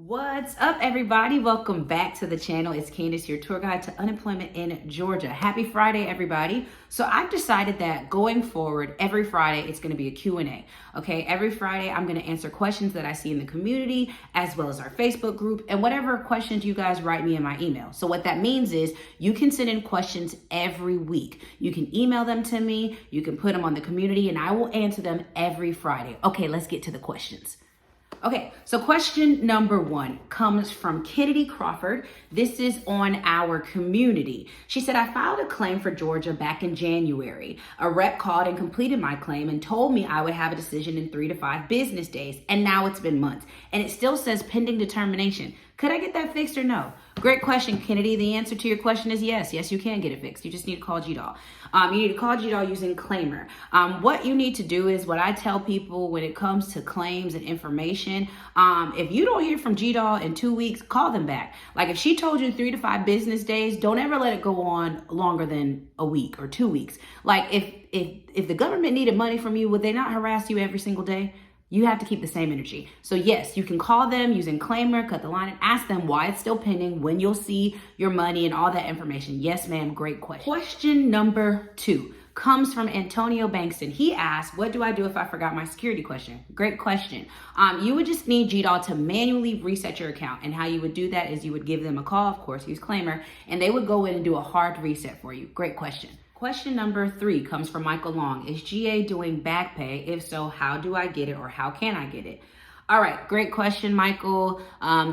What's up, everybody? Welcome back to the channel. It's Candace, your tour guide to unemployment in Georgia. Happy Friday, everybody. So I've decided that going forward, every Friday, it's going to be a Q&A. Okay, every Friday, I'm going to answer questions that I see in the community, as well as our Facebook group, and whatever questions you guys write me in my email. So what that means is you can send in questions every week. You can email them to me, you can put them on the community, and I will answer them every Friday. Okay, let's get to the questions. Okay, so question number 1 comes from Kennedy Crawford. This is on our community. She said, I filed a claim for Georgia back in January. A rep called and completed my claim and told me I would have a decision in 3 to 5 business days. And now it's been months and it still says pending determination. Could I get that fixed or no? Great question, Kennedy. The answer to your question is yes. Yes, you can get it fixed. You just need to call GDOL. You need to call GDOL using Claimer. What you need to do is what I tell people when it comes to claims and information. If you don't hear from GDOL in 2 weeks, call them back. Like if she told you 3 to 5 business days, don't ever let it go on longer than a week or 2 weeks. Like if the government needed money from you, would they not harass you every single day? You have to keep the same energy. So yes, you can call them using Claimer, cut the line, and ask them why it's still pending, when you'll see your money and all that information. Yes, ma'am, great question. Question number 2 comes from Antonio Bankston. He asked, what do I do if I forgot my security question? Great question. You would just need GDOL to manually reset your account. And how you would do that is you would give them a call, of course, use Claimer, and they would go in and do a hard reset for you. Great question. Question number 3 comes from Michael Long. Is GA doing back pay? If so, how do I get it or how can I get it? All right, great question, Michael.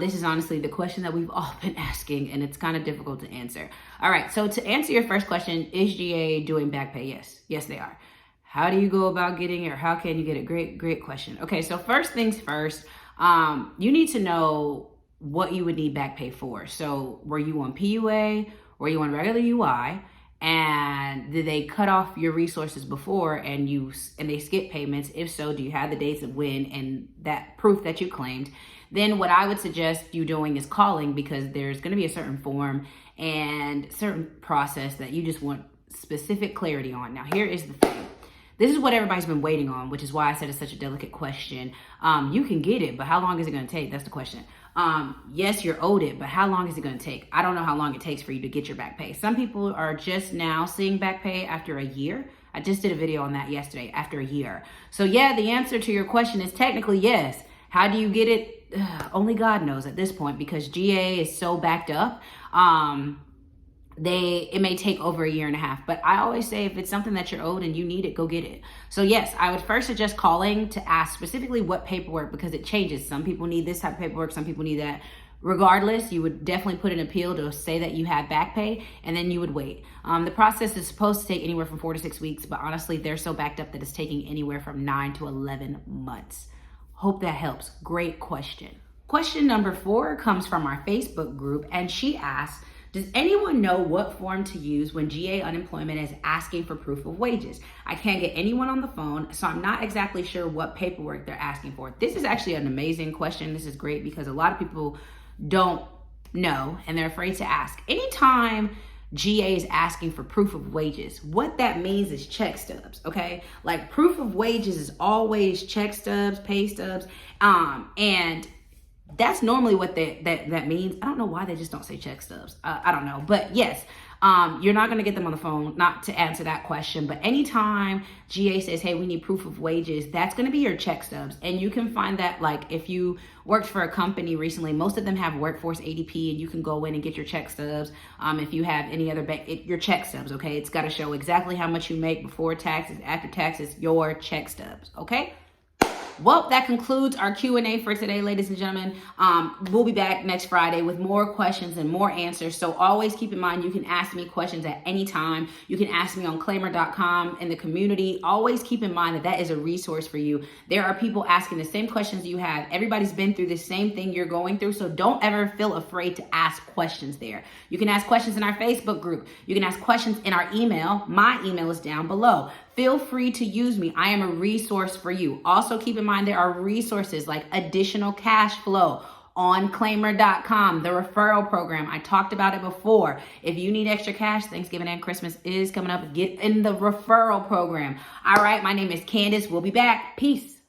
This is honestly the question that we've all been asking and it's kind of difficult to answer. All right, so to answer your first question, is GA doing back pay? Yes, yes they are. How do you go about getting it or how can you get it? Great question. Okay, so first things first, you need to know what you would need back pay for. So were you on PUA? Were you on regular UI? And did they cut off your resources before and they skip payments? If so, do you have the dates of when and that proof that you claimed? Then what I would suggest you doing is calling, because there's going to be a certain form and certain process that you just want specific clarity on. Now, here is the thing. This is what everybody's been waiting on, which is why I said it's such a delicate question. You can get it, but how long is it going to take? That's the question. Yes, you're owed it, but how long is it going to take? I don't know how long it takes for you to get your back pay. Some people are just now seeing back pay after a year. I just did a video on that yesterday, after a year. So yeah, the answer to your question is technically yes. How do you get it? Only God knows at this point, because GA is so backed up. It may take over a year and a half, but I always say if it's something that you're owed and you need it, go get it. So yes, I would first suggest calling to ask specifically what paperwork, because it changes. Some people need this type of paperwork, some people need that. Regardless, you would definitely put an appeal to say that you have back pay, and then you would wait. The process is supposed to take anywhere from 4 to 6 weeks, but honestly, they're so backed up that it's taking anywhere from 9 to 11 months. Hope that helps. Great question. Question number 4 comes from our Facebook group, and she asks, does anyone know what form to use when GA unemployment is asking for proof of wages? I can't get anyone on the phone, so I'm not exactly sure what paperwork they're asking for. This is actually an amazing question. This is great because a lot of people don't know and they're afraid to ask. Anytime GA is asking for proof of wages, what that means is check stubs, okay? Like proof of wages is always check stubs, pay stubs, and that's normally what that means. I don't know why they just don't say check stubs. I don't know. But yes, you're not going to get them on the phone, not to answer that question. But anytime GA says, hey, we need proof of wages, that's going to be your check stubs. And you can find that, like, if you worked for a company recently, most of them have Workforce ADP, and you can go in and get your check stubs. If you have any other bank, your check stubs, okay? It's got to show exactly how much you make before taxes, after taxes, your check stubs, okay? Well, that concludes our Q&A for today, ladies and gentlemen. We'll be back next Friday with more questions and more answers. So always keep in mind, you can ask me questions at any time. You can ask me on claimer.com in the community. Always keep in mind that that is a resource for you. There are people asking the same questions you have. Everybody's been through the same thing you're going through. So don't ever feel afraid to ask questions there. You can ask questions in our Facebook group. You can ask questions in our email. My email is down below. Feel free to use me. I am a resource for you. Also keep in mind there are resources like additional cash flow on claimer.com, the referral program. I talked about it before. If you need extra cash, Thanksgiving and Christmas is coming up. Get in the referral program. All right, my name is Candace. We'll be back. Peace.